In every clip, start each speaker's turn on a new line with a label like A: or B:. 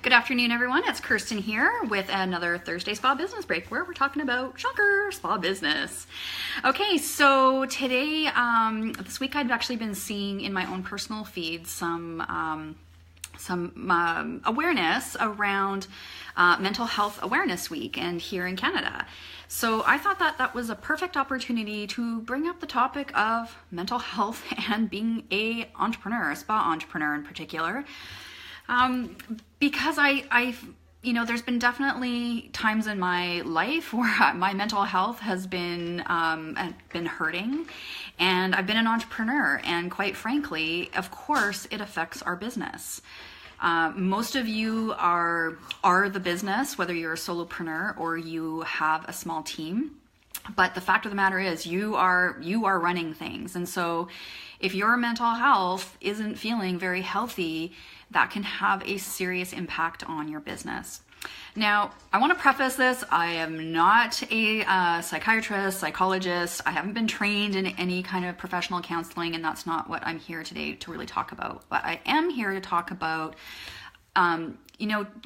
A: Good afternoon, everyone. It's Kirsten here with another Thursday Spa Business Break where we're talking about, shocker, spa business. Okay, so today, this week I've actually been seeing in my own personal feed some awareness around Mental Health Awareness Week and here in Canada. So I thought that that was a perfect opportunity to bring up the topic of mental health and being a spa entrepreneur in particular. Because there's been definitely times in my life where my mental health has been hurting, and I've been an entrepreneur, and quite frankly, of course, it affects our business. Most of you are the business, whether you're a solopreneur or you have a small team. But the fact of the matter is you are running things. And so if your mental health isn't feeling very healthy, that can have a serious impact on your business. Now, I want to preface this. I am not a psychiatrist, psychologist. I haven't been trained in any kind of professional counseling, and that's not what I'm here today to really talk about. But I am here to talk about,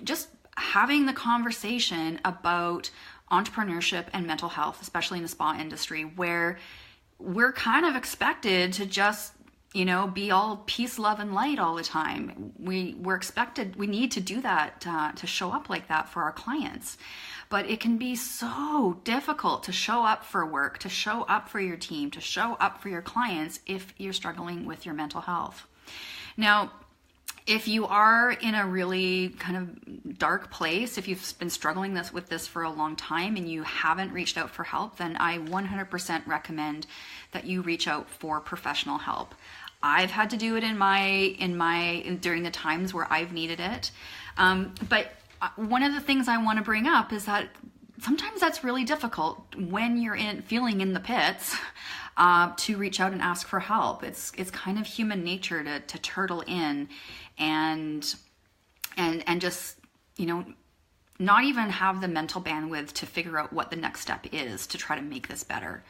A: just having the conversation about entrepreneurship and mental health, especially in the spa industry, where we're kind of expected to just be all peace, love, and light all the time. We need to do that, to show up like that for our clients. But it can be so difficult to show up for work, to show up for your team, to show up for your clients if you're struggling with your mental health. Now, if you are in a really kind of dark place, if you've been struggling with this for a long time and you haven't reached out for help, then I 100% recommend that you reach out for professional help. I've had to do it during the times where I've needed it. But one of the things I want to bring up is that sometimes that's really difficult when you're feeling in the pits, to reach out and ask for help. It's kind of human nature to turtle in and just, not even have the mental bandwidth to figure out what the next step is to try to make this better.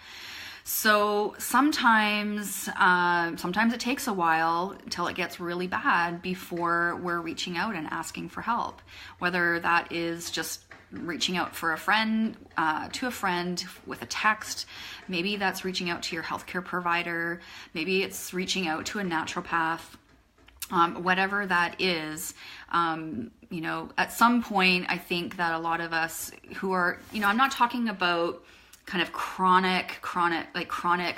A: So sometimes it takes a while until it gets really bad before we're reaching out and asking for help, whether that is just reaching out for a friend, to a friend with a text. Maybe that's reaching out to your healthcare provider. Maybe it's reaching out to a naturopath. Whatever that is, at some point, I think that a lot of us who are, I'm not talking about kind of chronic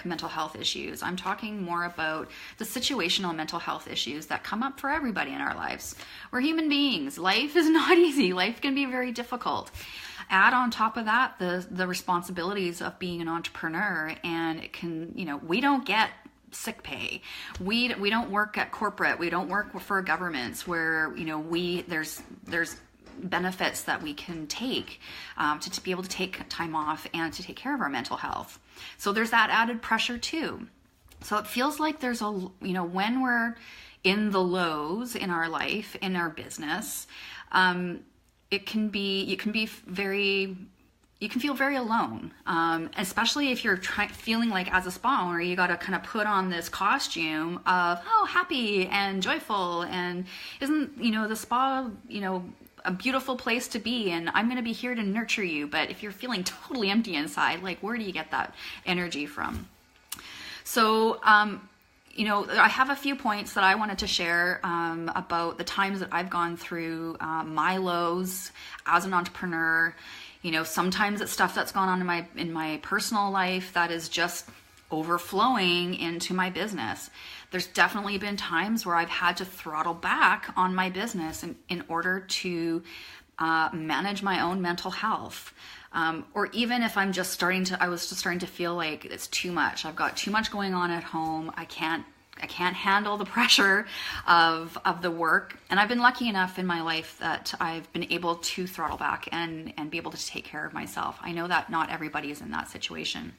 A: mental health issues. I'm talking more about the situational mental health issues that come up for everybody in our lives. We're human beings. Life is not easy. Life can be very difficult. Add on top of that the responsibilities of being an entrepreneur, and it can, we don't get sick pay. We don't work at corporate. We don't work for governments where, there's benefits that we can take to be able to take time off and to take care of our mental health. So there's that added pressure too. So it feels like there's when we're in the lows in our life, in our business, you can feel very alone, especially if you're feeling like as a spa owner, you got to kind of put on this costume of, happy and joyful, and isn't, the spa, a beautiful place to be, and I'm going to be here to nurture you. But if you're feeling totally empty inside, like, where do you get that energy from? So, I have a few points that I wanted to share about the times that I've gone through my lows as an entrepreneur. Sometimes it's stuff that's gone on in my personal life that is just overflowing into my business. There's definitely been times where I've had to throttle back on my business in order to manage my own mental health. Or even if I was just starting to feel like it's too much. I've got too much going on at home. I can't handle the pressure of the work. And I've been lucky enough in my life that I've been able to throttle back and be able to take care of myself. I know that not everybody is in that situation.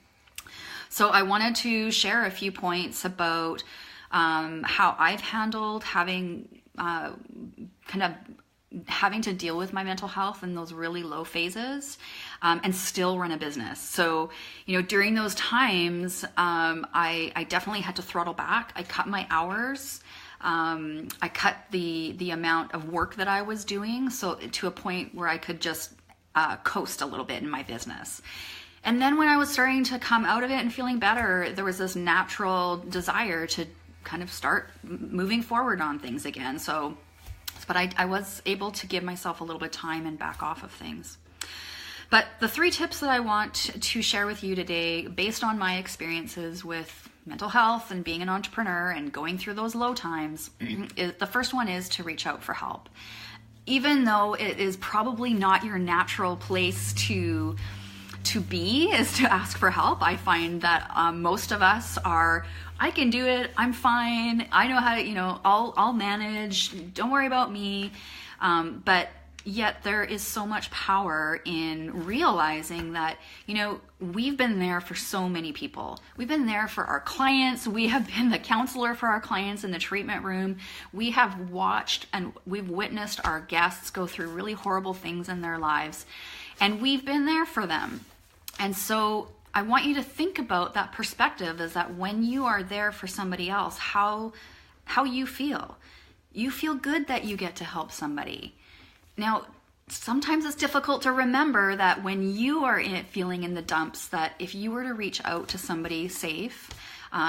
A: So I wanted to share a few points about how I've handled having to deal with my mental health in those really low phases, and still run a business. So, during those times, I definitely had to throttle back. I cut my hours. I cut the amount of work that I was doing, so to a point where I could just coast a little bit in my business. And then when I was starting to come out of it and feeling better, there was this natural desire to kind of start moving forward on things again. But I was able to give myself a little bit of time and back off of things. But the 3 tips that I want to share with you today, based on my experiences with mental health and being an entrepreneur and going through those low times, the first one is to reach out for help. Even though it is probably not your natural place to be, is to ask for help. I find that most of us are, I can do it, I'm fine, I know how to, I'll manage, don't worry about me. But yet there is so much power in realizing that, we've been there for so many people. We've been there for our clients. We have been the counselor for our clients in the treatment room. We have watched and we've witnessed our guests go through really horrible things in their lives, and we've been there for them. And so I want you to think about that perspective, is that when you are there for somebody else, how you feel. You feel good that you get to help somebody. Now, sometimes it's difficult to remember that when you are feeling in the dumps, that if you were to reach out to somebody safe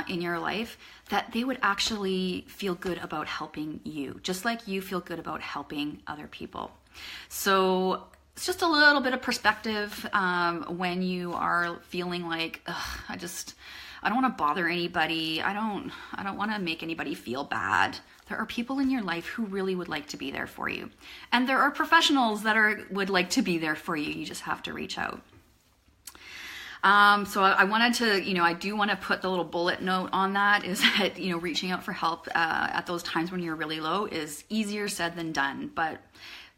A: in your life, that they would actually feel good about helping you, just like you feel good about helping other people. So it's just a little bit of perspective when you are feeling like, I don't want to bother anybody. I don't want to make anybody feel bad. There are people in your life who really would like to be there for you. And there are professionals that would like to be there for you. You just have to reach out. So I wanted to, I do want to put the little bullet note on that, is that, reaching out for help at those times when you're really low is easier said than done. But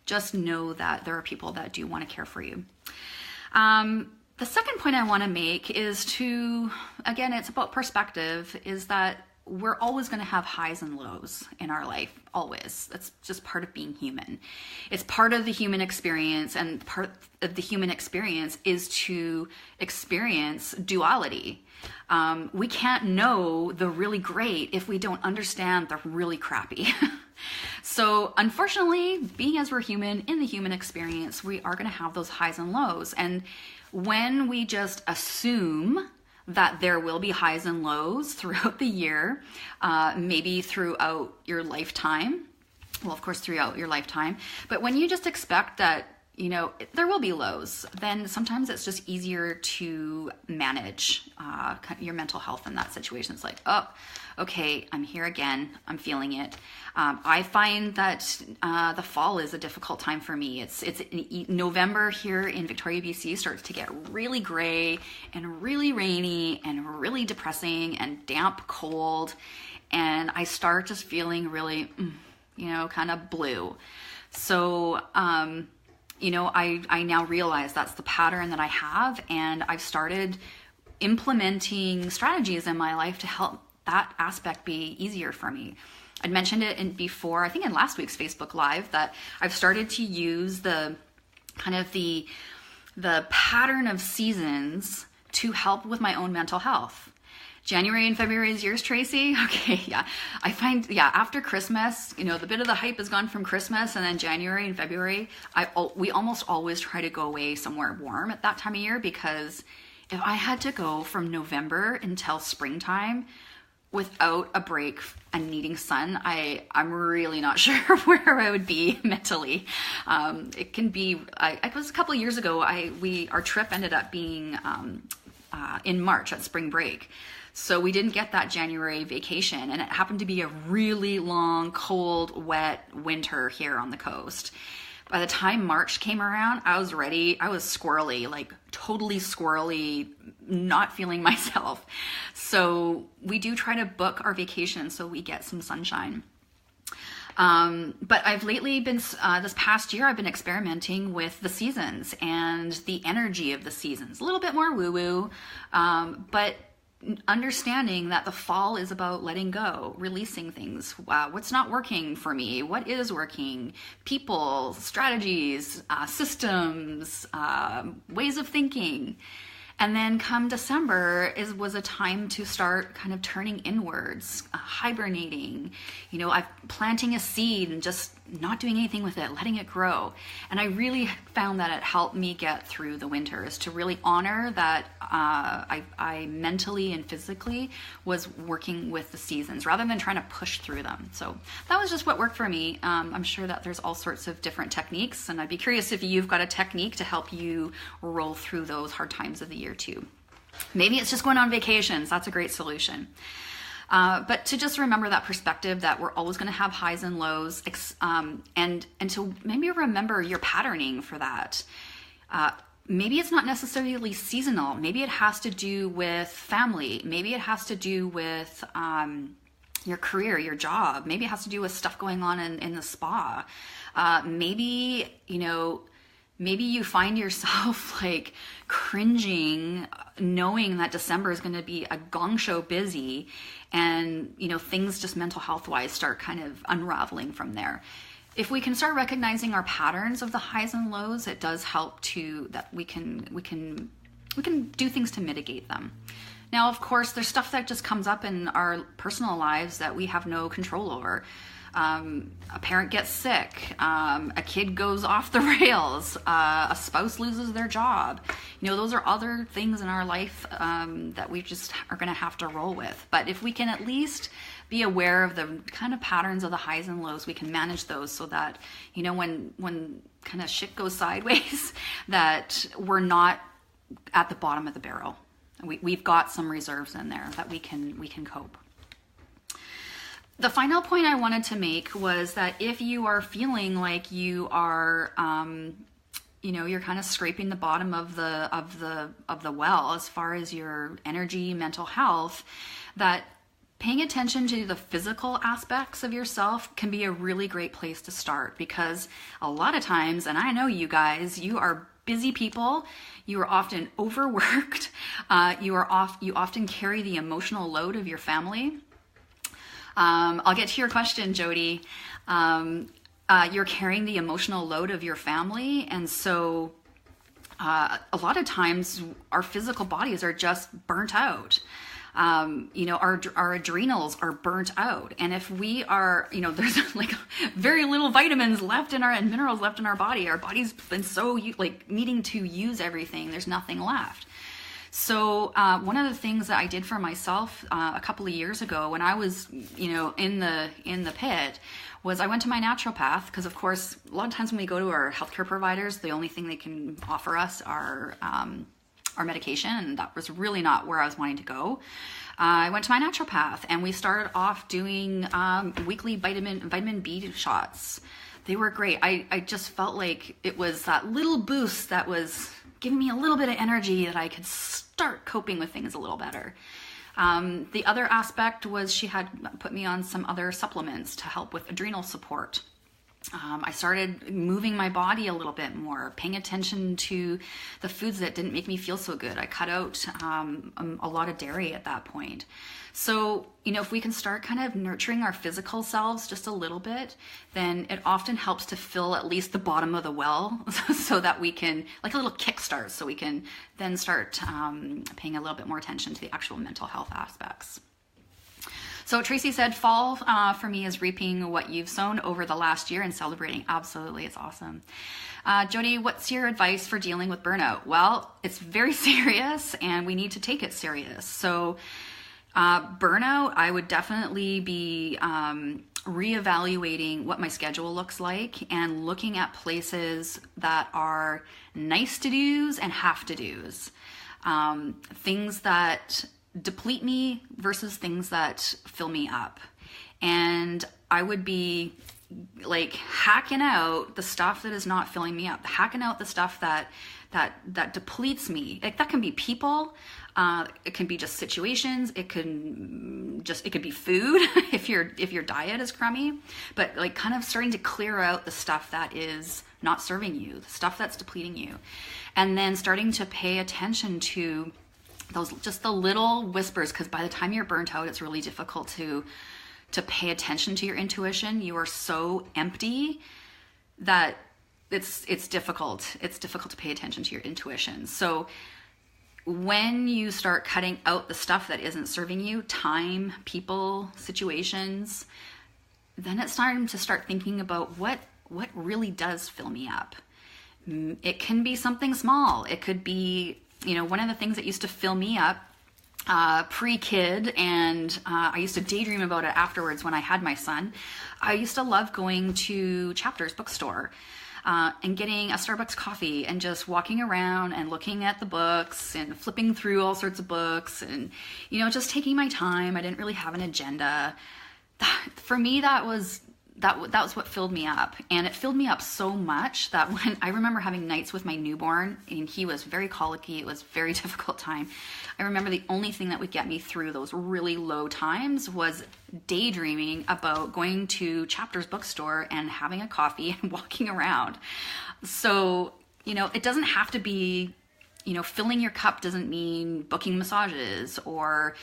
A: just know that there are people that do want to care for you. The second point I want to make is again, it's about perspective, is that we're always going to have highs and lows in our life, always. That's just part of being human. It's part of the human experience, and part of the human experience is to experience duality. We can't know the really great if we don't understand the really crappy. So unfortunately, being as we're human, in the human experience, we are going to have those highs and lows. And when we just assume that there will be highs and lows throughout the year, maybe throughout your lifetime, well, of course, throughout your lifetime, but when you just expect that, there will be lows, then sometimes it's just easier to manage your mental health in that situation. It's like, oh, okay, I'm here again. I'm feeling it. I find that the fall is a difficult time for me. It's November here in Victoria, BC starts to get really gray and really rainy and really depressing and damp, cold. And I start just feeling really, kind of blue. So, I now realize that's the pattern that I have, and I've started implementing strategies in my life to help that aspect be easier for me. I'd mentioned it before, I think in last week's Facebook Live, that I've started to use the pattern of seasons to help with my own mental health. January and February is yours, Tracy? Okay, yeah. I find, after Christmas, the bit of the hype has gone from Christmas, and then January and February, we almost always try to go away somewhere warm at that time of year, because if I had to go from November until springtime without a break and needing sun, I'm really not sure where I would be mentally. It can be, it was a couple of years ago, our trip ended up being in March at spring break. So we didn't get that January vacation, and it happened to be a really long, cold, wet winter here on the coast. By the time March came around, I was ready. I was squirrely, like totally squirrely, not feeling myself. So we do try to book our vacation so we get some sunshine. But I've lately been, this past year, I've been experimenting with the seasons and the energy of the seasons. A little bit more woo-woo, but understanding that the fall is about letting go, releasing things. What's not working for me? What is working? People, strategies, systems, ways of thinking. And then come December was a time to start kind of turning inwards, hibernating, I'm planting a seed and just not doing anything with it, letting it grow. And I really found that it helped me get through the winter, is to really honor that I mentally and physically was working with the seasons rather than trying to push through them. So that was just what worked for me. I'm sure that there's all sorts of different techniques, and I'd be curious if you've got a technique to help you roll through those hard times of the year too. Maybe it's just going on vacations. That's a great solution. But to just remember that perspective that we're always going to have highs and lows, and to maybe remember your patterning for that. Maybe it's not necessarily seasonal. Maybe it has to do with family. Maybe it has to do with your career, your job. Maybe it has to do with stuff going on in the spa. Maybe you find yourself like cringing, knowing that December is going to be a gong show busy, and things just mental health wise start kind of unraveling from there. If we can start recognizing our patterns of the highs and lows, it does help that we can do things to mitigate them. Now, of course, there's stuff that just comes up in our personal lives that we have no control over. A parent gets sick, a kid goes off the rails, a spouse loses their job. Those are other things in our life that we just are going to have to roll with. But if we can at least be aware of the kind of patterns of the highs and lows, we can manage those so that, when kind of shit goes sideways, that we're not at the bottom of the barrel. We've got some reserves in there that we can cope. The final point I wanted to make was that if you are feeling like you are, you're kind of scraping the bottom of the well as far as your energy, mental health, that paying attention to the physical aspects of yourself can be a really great place to start, because a lot of times, and I know you guys, you are busy people. You are often overworked. You often carry the emotional load of your family. I'll get to your question, Jody. You're carrying the emotional load of your family. And so a lot of times our physical bodies are just burnt out. Our adrenals are burnt out. And if we are, there's like very little vitamins left and minerals left in our body. Our body's been so needing to use everything. There's nothing left. So one of the things that I did for myself a couple of years ago when I was, in the pit, was I went to my naturopath, because of course a lot of times when we go to our healthcare providers, the only thing they can offer us are our medication, and that was really not where I was wanting to go. I went to my naturopath, and we started off doing weekly vitamin B shots. They were great. I just felt like it was that little boost that was giving me a little bit of energy that I could start coping with things a little better. The other aspect was she had put me on some other supplements to help with adrenal support. I started moving my body a little bit more, paying attention to the foods that didn't make me feel so good. I cut out a lot of dairy at that point. So, if we can start kind of nurturing our physical selves just a little bit, then it often helps to fill at least the bottom of the well so that we can, like a little kickstart, so we can then start paying a little bit more attention to the actual mental health aspects. So Tracy said, fall for me is reaping what you've sown over the last year and celebrating. Absolutely, it's awesome. Jody, what's your advice for dealing with burnout? Well, it's very serious and we need to take it serious. So burnout, I would definitely be reevaluating what my schedule looks like and looking at places that are nice to do's and have to do's. Things that deplete me versus things that fill me up. And I would be like hacking out the stuff that is not filling me up, hacking out the stuff that depletes me. Like that can be people, it can be just situations, it could be food if your diet is crummy, but like kind of starting to clear out the stuff that is not serving you, the stuff that's depleting you. And then starting to pay attention to those, just the little whispers, because by the time you're burnt out, it's really difficult to pay attention to your intuition. You are so empty that it's difficult. It's difficult to pay attention to your intuition. So when you start cutting out the stuff that isn't serving you, time, people, situations, then it's time to start thinking about what really does fill me up. It can be something small. It could be, one of the things that used to fill me up pre-kid, and I used to daydream about it afterwards when I had my son. I used to love going to Chapters bookstore and getting a Starbucks coffee and just walking around and looking at the books and flipping through all sorts of books and, just taking my time. I didn't really have an agenda. For me, that was what filled me up. And it filled me up so much that when I remember having nights with my newborn, and he was very colicky, it was a very difficult time. I remember the only thing that would get me through those really low times was daydreaming about going to Chapters bookstore and having a coffee and walking around. So, it doesn't have to be, filling your cup doesn't mean booking massages or,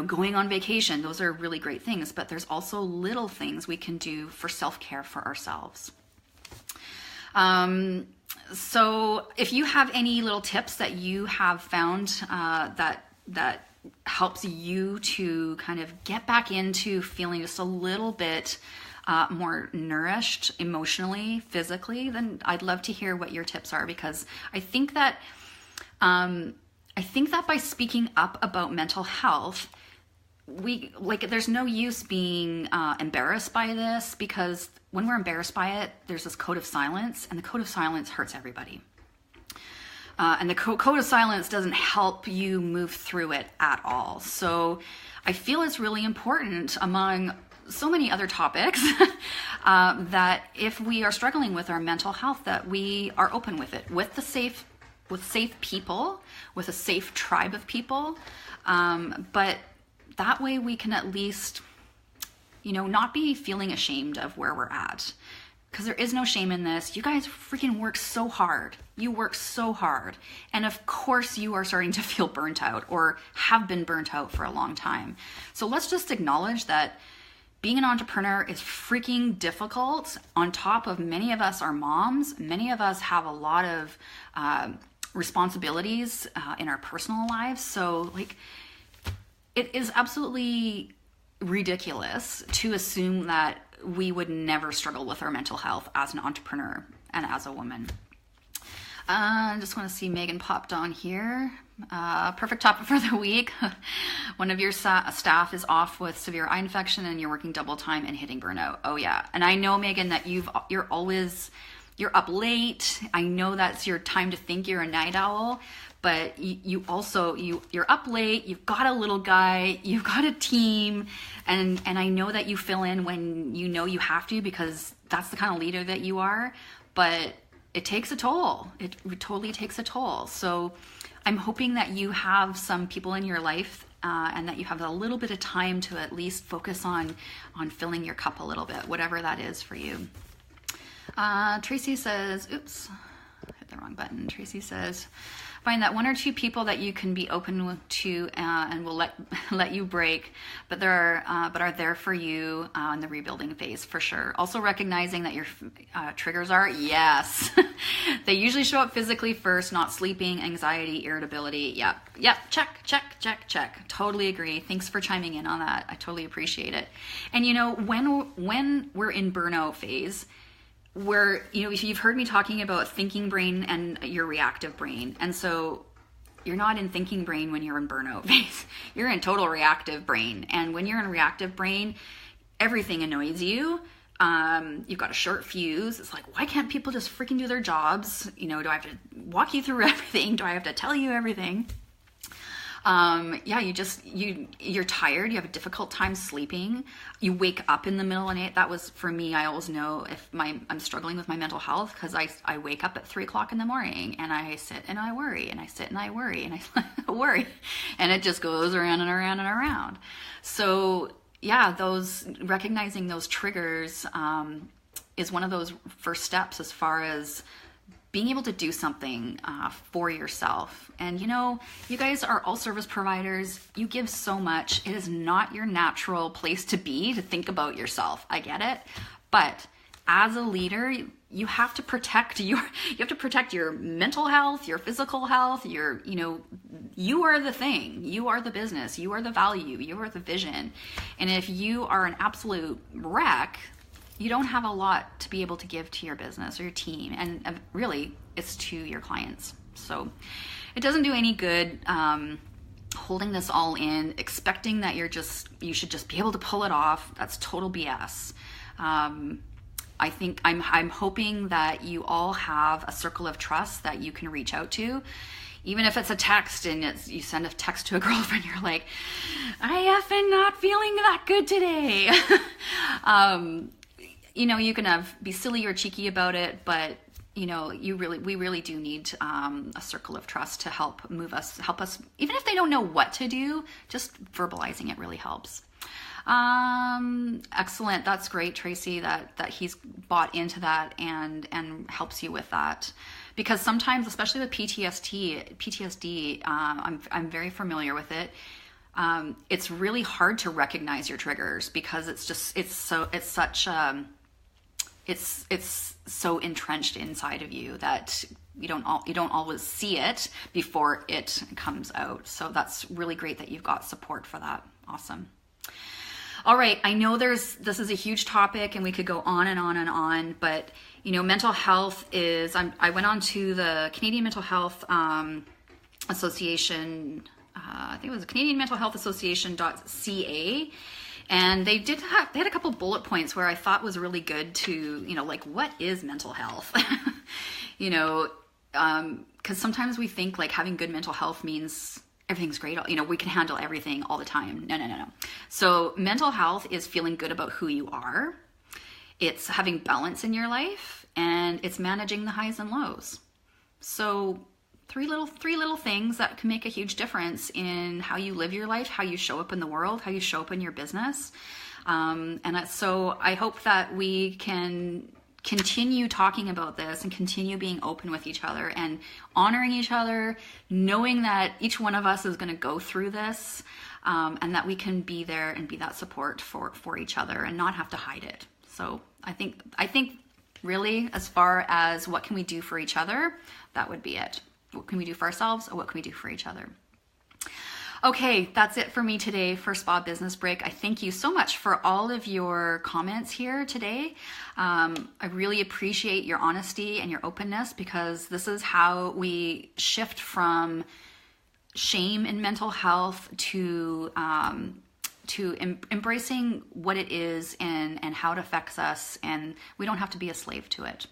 A: going on vacation. Those are really great things, but there's also little things we can do for self-care for ourselves. So if you have any little tips that you have found that helps you to kind of get back into feeling just a little bit more nourished emotionally, physically, then I'd love to hear what your tips are, because I think that by speaking up about mental health, there's no use being embarrassed by this, because when we're embarrassed by it, there's this code of silence, and the code of silence hurts everybody. And the code of silence doesn't help you move through it at all. So I feel it's really important, among so many other topics, that if we are struggling with our mental health, that we are open with it, with safe people, with a safe tribe of people. But that way we can at least, not be feeling ashamed of where we're at. Because there is no shame in this. You guys freaking work so hard. You work so hard. And of course you are starting to feel burnt out, or have been burnt out for a long time. So let's just acknowledge that being an entrepreneur is freaking difficult. On top of, many of us are moms. Many of us have a lot of responsibilities in our personal lives. So it is absolutely ridiculous to assume that we would never struggle with our mental health as an entrepreneur and as a woman. I just want to see Megan popped on here. Perfect topic for the week. One of your staff is off with severe eye infection and you're working double time and hitting burnout. Oh yeah. And I know, Megan, that you're up late. I know that's your time to think. You're a night owl, but you're up late. You've got a little guy, you've got a team, and I know that you fill in when you have to, because that's the kind of leader that you are, but it takes a toll. It totally takes a toll. So I'm hoping that you have some people in your life and that you have a little bit of time to at least focus on filling your cup a little bit, whatever that is for you. Tracy says, oops, I hit the wrong button. Tracy says, find that one or two people that you can be open to and will let you break, but are there for you in the rebuilding phase, for sure. Also recognizing that your triggers are, yes, they usually show up physically first, not sleeping, anxiety, irritability. Yep, check. Totally agree. Thanks for chiming in on that. I totally appreciate it. And when we're in burnout phase, where, you've heard me talking about thinking brain and your reactive brain. And so you're not in thinking brain when you're in burnout phase. You're in total reactive brain. And when you're in reactive brain, everything annoys you. You've got a short fuse. It's like, why can't people just freaking do their jobs? Do I have to walk you through everything? Do I have to tell you everything? You're tired. You have a difficult time sleeping. You wake up in the middle of the night. That was, for me, I always know if I'm struggling with my mental health, because I wake up at 3:00 in the morning and I sit and I worry and I sit and I worry and I worry, and it just goes around and around and around. So yeah, recognizing those triggers is one of those first steps as far as being able to do something for yourself. And you guys are all service providers. You give so much. It is not your natural place to think about yourself. I get it. But as a leader, you have to protect your mental health, your physical health, your you are the thing, you are the business, you are the value, you are the vision. And if you are an absolute wreck, you don't have a lot to be able to give to your business or your team. And really, it's to your clients. So it doesn't do any good holding this all in, expecting that you should just be able to pull it off. That's total BS. I think I'm hoping that you all have a circle of trust that you can reach out to, even if it's a text and you send a text to a girlfriend, you're like, I effing not feeling that good today. You can be silly or cheeky about it, but we really do need a circle of trust to help us, even if they don't know what to do, just verbalizing it really helps. Excellent. That's great, Tracy, that he's bought into that and helps you with that. Because sometimes, especially with PTSD, I'm very familiar with it. It's really hard to recognize your triggers because it's so entrenched inside of you that you don't always see it before it comes out. So that's really great that you've got support for that. Awesome. All right, I know this is a huge topic and we could go on and on and on, but mental health is, I went on to the Canadian Mental Health Association, I think it was Canadian Mental Health Association.ca, and they had a couple bullet points where I thought was really good to, like, what is mental health? Because sometimes we think like having good mental health means everything's great. We can handle everything all the time. No. So mental health is feeling good about who you are. It's having balance in your life, and it's managing the highs and lows. So three little things that can make a huge difference in how you live your life, how you show up in the world, how you show up in your business. So I hope that we can continue talking about this and continue being open with each other and honoring each other, knowing that each one of us is going to go through this, and that we can be there and be that support for each other and not have to hide it. So I think really, as far as what can we do for each other, that would be it. What can we do for ourselves, or what can we do for each other? Okay, that's it for me today for Spa Business Break. I thank you so much for all of your comments here today. I really appreciate your honesty and your openness, because this is how we shift from shame in mental health to embracing what it is and how it affects us, and we don't have to be a slave to it.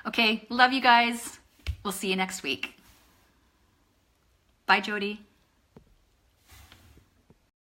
A: Okay, love you guys. We'll see you next week. Bye, Jody.